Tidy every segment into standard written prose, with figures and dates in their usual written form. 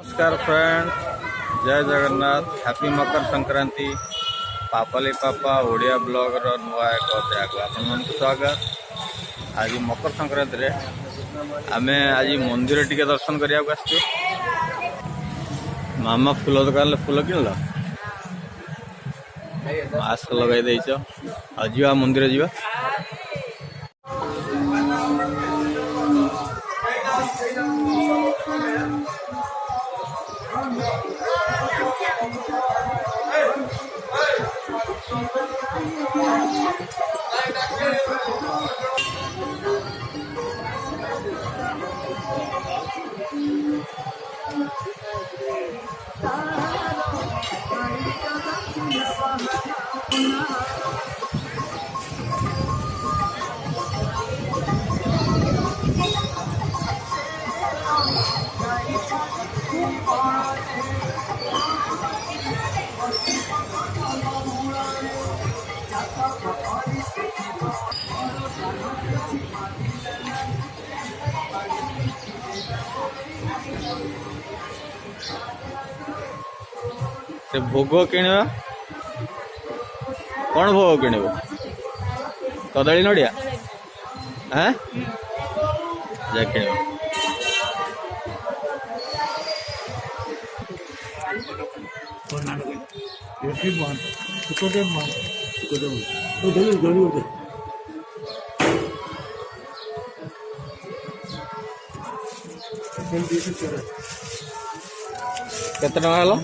नमस्कार फ्रेंड्स, जय जगन्नाथ। हैप्पी मकर संक्रांति। पापाली पापा ओडिया ब्लॉग रो नुआ एक अध्याय आपन स्वागत। आज मकर संक्रांति रे आमे आज मंदिर टिके दर्शन करिया आसछु। मामा फूल दुकान फूल किनल, मास्क लगाई देइछ। आज जीवा मंदिर जीवा। से भोग किणवा कौन भोग किणव? कदली नड़िया हाँ जा किणव। केते टका हलो?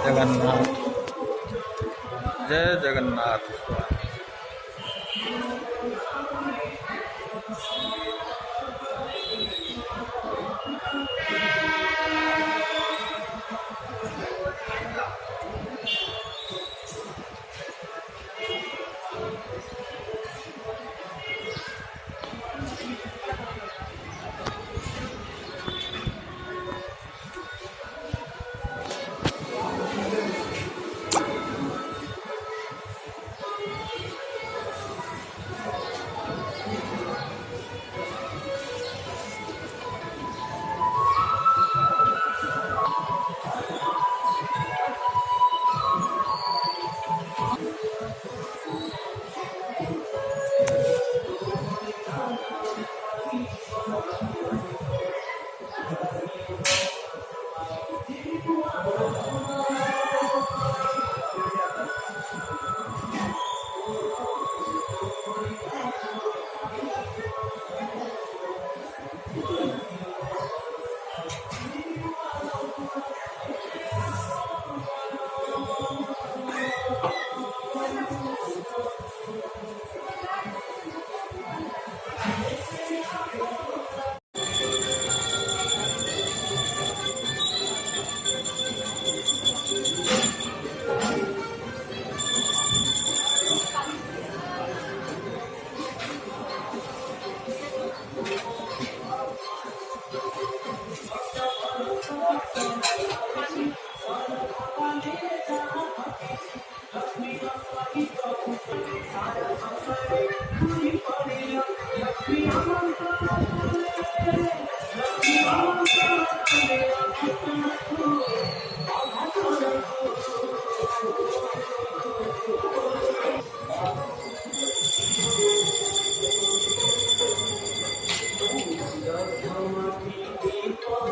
जगन्नाथ, जय जगन्नाथ।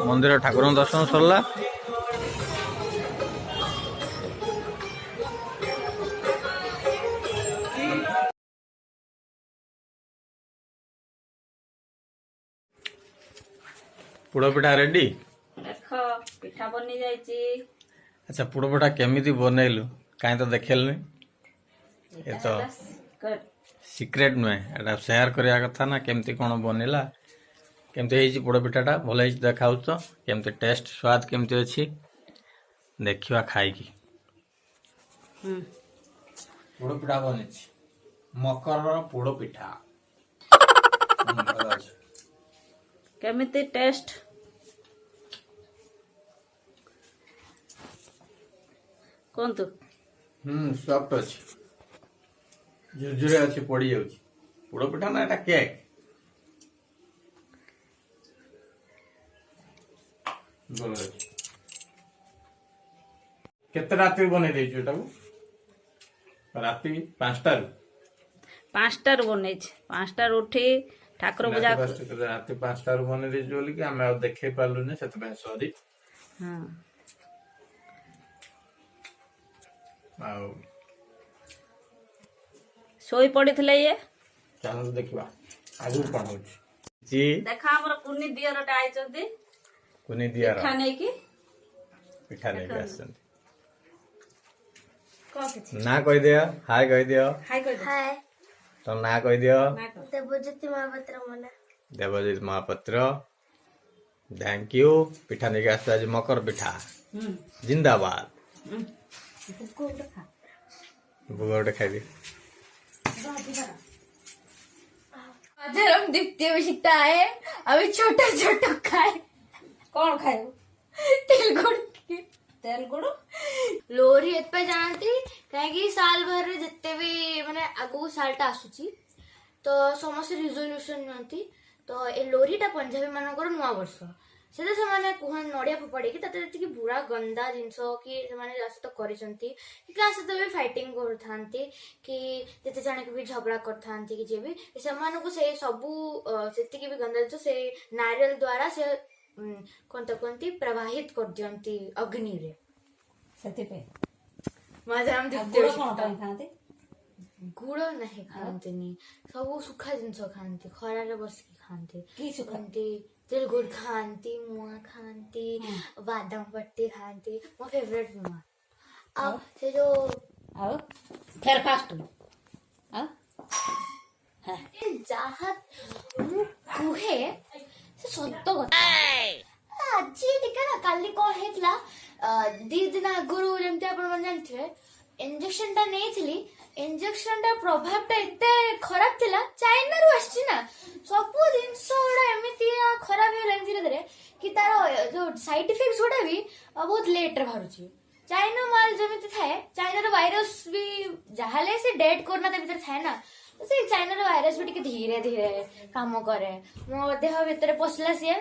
मंदिर ठाकुर दर्शन सरला। पोड़ पिठा रेडी देख पिठा बनी जाइए। अच्छा पोड़ पिठा केमिति बनैलु काई तो देखेलनि ये तो सिक्रेट नुहे एटा शेयर करिया कथा ना केमती कोन बनेला केमती हेछि पोड़ पिठाटा भल हेछि देखाउ तो केमती टेस्ट स्वाद केमती अछि देखिवा खाई की पोड़ पिठा बनेछि मकर पोड़ पिठा केमिति टेस्ट कौन तो सॉफ्ट अछि झुरझुरे अच्छी पड़ी जाऊँ पोड़ पिठा ना केक केते राति बने देछु एटा राति 5टार बने 5टार उठी ठाकुर पूजा राति 5टार बने देछु बोली कि हम देखे पालु ने सेते में सॉरी हां आउ सोई पड़िथिले ये चलो देखिबा आगु कोन होछि जी देखा हमर कुनी दियरटा आइचंती कुनी दियर पिठा नै की आसन को किछि ना कहि दियो हाय कहि दियो हाय कहि दे हाय तो ना कहि दियो देवज्योति महापात्र मना देवजित महापात्र थैंक यू पिठा नहीं आस आज मकर पिठा जिंदाबाद बुगोटे खाई दी आज हम दीप्ति अभिषिक्ता है अभी छोटा छोटा खाए कौन खाए तेल गुड़ तेल गुड़ लोरी एत जानती कहीं साल भर जिते भी माने आगु सालटा आसुची तो समस्त रिजोल्यूशन नियंती तो ए लोरीटा पंजाबी मानकर नुआ वर्ष से माने कुहन नड़िया फोपाड़ी कि ताते जति बुरा गंदा जिनस कि माने सहित करिसंती कि का सहित भी फाइटिंग करथांती कि जते जाने के भी झगड़ा करथांती कि जे भी सेमानो को से सबु जति भी गंदा जिनस से नारियल द्वारा से कोनती प्रवाहित कर दियंती अग्नि रे सती पे मजा हम गुड़ कोन खाते गुड़ नहीं खाते सब सुखा जिनस खाते खरारे बस खाते की सुखांती तिल गुड़ खाती मुआ खाती बादाम पट्टी खाती मो फेवरेट मुआ अब से जो आओ फेर फास्ट आ जहा मु कुहे से सत्य कथा आज टिके ना काली कोन हेतला 2 दिन आगुरु जेमते आपण मन जानथिबे इंजेक्शन ता नै थिली इंजेक्शन ता प्रभाव ता एते खराब थिला चाइना रु आछि ना सब जिनस उडा एमिति खराब हे लाग धीरे धीरे कि तार जो साइड इफेक्ट्स उडा भी बहुत लेट रे बाहरुची चाइना माल जेमिति थाए चाइना रो वायरस भी जहाले से डेड करना त भीतर थाए ना से चाइना रो वायरस भी टिके धीरे धीरे काम करे मो देह भीतर पसला से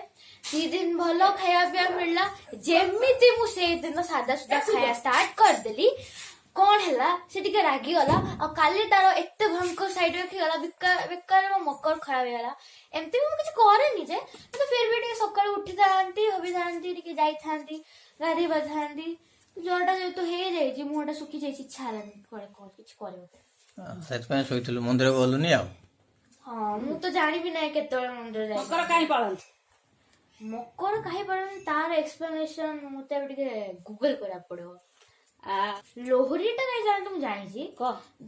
3 दिन भलो खाया पिया मिलला जेमिति मु से दिन सादा सुदा खाया स्टार्ट कर देली कौन है से टिके रागी गला और काली तार एते भयंकर साइड रखी गला बेकार मो मकर खराब गला एमती भी किछ करेनी जे तो फिर भी टिके सकाळ उठी थांती हबी थांती टिके जाई थांती गाधी बधांती जोटा जो तो हे जाई जी मुटा सुखी जाई इच्छा हलानी करे कोन किछ करे सेत पे सोइतलु मंदिर बोलुनी आ हां मु तो जानि भी नै केतोळे मंदिर जाई मकर काई पाळंत मकर काई पाळंत तार एक्सप्लेनेशन मुते टिके गूगल करा पड़ो लोहरीटा नहीं जान तुम जानी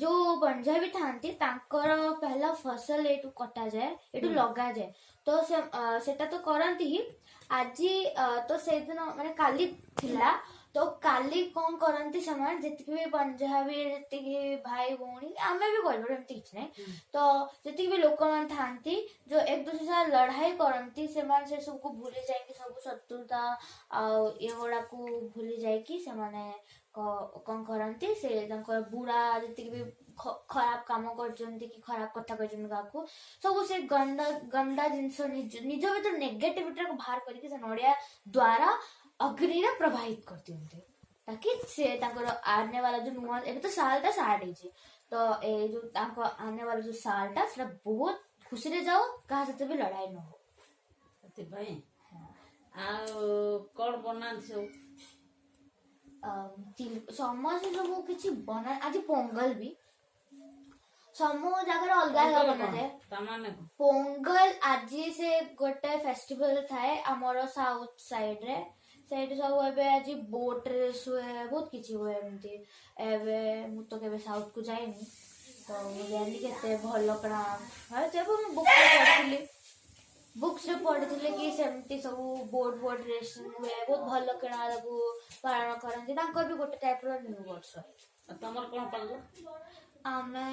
जो पंजाबी थांती तांकर पहला फसल एटू कटा जाए एटू लगा जाए तो सेटा तो करंती ही आज तो से दिन माने काली थिला तो काली कौन करंती समान जति भी पंजाबी जति भाई भौणी आमे भी करबो एमती किछ नै तो जति भी लोक मान थांती जो एक दूसरे से लड़ाई करंती समान से सब को भूली जाय कि सब शत्रुता आ एगोडा को भूली जाय कि समान कौन करंती से बुरा जति भी खराब काम करजंती कि खराब कथा कहजंती काकू सब से गंदा गंदा जिंस निज भीतर नेगेटिविटी को बाहर करके से नड़िया द्वारा अग्नि रे प्रभावित करती होंते ताकि से ताकर आने वाला जो नुआ एबे तो सालटा स्टार्ट हे तो ए जो ताको आने वाला जो सालटा सेटा बहुत खुशी रे जाओ कहा से भी लड़ाई न हो सती भाई आ कोन बनान से समस्त सब किसी बना आज पोंगल भी समूह जगह अलग अलग बनाए ତାମାନେ କଣ? पोंगल आज से गोटे फेस्टिवल थाए आमर साउथ साइड रे ସେଇଠି ସବୁ ଏବେ ଆଜି ବୋଟ ରେସ୍ ହୁଏ ବହୁତ କିଛି ହୁଏ ଏମିତି ଏବେ ମୁଁ ତ କେବେ ସାଉଥ କୁ ଯାଇନି ତ ମୁଁ ଜାଣିନି କେତେ ଭଲ କଣ ଯେବେ ମୁଁ ବୁକ୍ସ ରେ ପଢିଥିଲି କି ସେମିତି ସବୁ ବୋଟ ରେସ୍ ହୁଏ ବହୁତ ଭଲ କିଣା ତାକୁ ପାଳନ କରନ୍ତି ତାଙ୍କର ବି ଗୋଟେ ଟାଇପ ର ନ୍ୟୁ ବର୍ଷ ଆଉ ତମର କଣ ପାଳିଲ? ଆମେ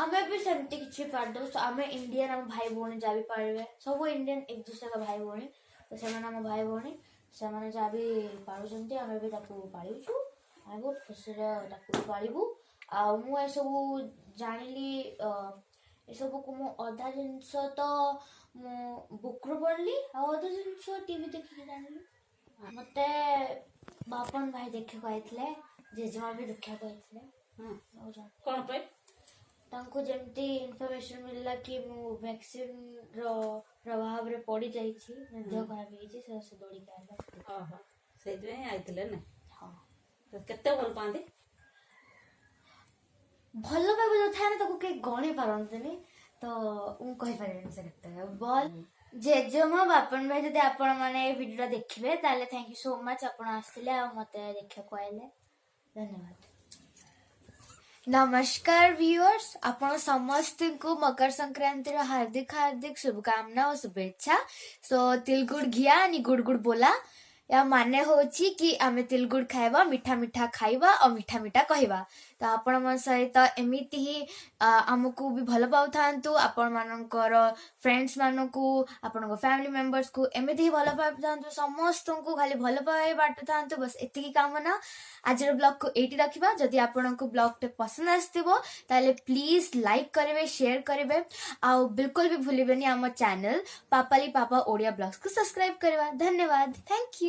ଆମେ ବି ସେମିତି କିଛି ପାଳିଦଉ ଆମେ ଇଣ୍ଡିଆନ ଆମ ଭାଇ ଭଉଣୀ ଯାହା ବି ପାଳିବେ ସବୁ ଇଣ୍ଡିଆନ ଏକ ଦୁସରା ଭାଇ ଭଉଣୀ ତ ସେମାନେ ଆମ ଭାଇ ଭଉଣୀ ସେମାନେ ଯାହା ବି ପାଳୁଛନ୍ତି ଆମେ ବି ତାକୁ ପାଳିଛୁ ଆମେ ବହୁତ ଖୁସିରେ ତାକୁ ପାଳିବୁ ଆଉ ମୁଁ ଏସବୁ ଜାଣିଲି ଏସବୁକୁ ମୁଁ ଅଧା ଜିନିଷ ତ ମୁଁ ବୁକ୍ରୁ ପଢିଲି ଆଉ ଅଧା ଜିନିଷ ଟିଭି ଦେଖିକି ଜାଣିଲି ମତେ ବାପନ ଭାଇ ଦେଖିବାକୁ ଆଇଥିଲେ ଜେଜେମା ବି ଦେଖିବାକୁ ଆଇଥିଲେ କଣ ପାଇଁ? ତାଙ୍କୁ ଯେମିତି ଇନଫର୍ମେସନ ମିଳିଲା କି ମୁଁ ଭ୍ୟାକ୍ସିନ ର ପ୍ରଭାବରେ ପଡି ଯାଇଛି ଦେହ ଖରାପ ହେଇଛି ସେ ଦୌଡ଼ିକି ଆଇଲା ଓହୋ ସେଇଥିପାଇଁ ଆଇଥିଲେ ନା? ହଁ ତ କେତେ ଭଲ ପାଆନ୍ତି? ଭଲ ପାଇବା ଯୋଉ ଥାଏ ନା ତାକୁ କେହି ଗଣି ପାରନ୍ତିନି ତ ମୁଁ କହିପାରିବିନି ସେ କେତେ ଭଲ ଜେଜେମା ବାପନ ଭାଇ ଯଦି ଆପଣ ମାନେ ଏ ଭିଡିଓ ଟା ଦେଖିବେ ତାହେଲେ ଥ୍ୟାଙ୍କ ୟୁ ସୋ ମଚ ଆପଣ ଆସିଥିଲେ ଆଉ ମତେ ଦେଖିବାକୁ ଆଇଲେ ଧନ୍ୟବାଦ नमस्कार व्यूअर्स आपण समस्त को मकर संक्रांति हार्दिक हार्दिक शुभकामना और शुभेच्छा सो तिलगुड़ घिया नि गुड़ गुड़ बोला या माने होची कि आमे तिलगुड़ खाइबा मीठा मीठा खाइबा और मीठा मीठा कहवा तो आपण मन सहित एमिति ही आमको भी भल पाउथांतु आपण मानकर फ्रेंड्स मानकू आपण फैमिली मेंबर्स को एमिति ही भल पाउथांतु समस्त को खाली भल पाए बाटुथांतु बस एतिकी कामना आज ब्लॉग को एटी रखिबा जदि आपनको ब्लॉग टे पसंद आस्तिबो ताले प्लीज लाइक करेबे शेयर करेबे आ बिल्कुल भी भूलिबेनी आम चैनल पापाली पापा ओडिया ब्लॉग्स को सब्सक्राइब करबा धन्यवाद थैंक यू।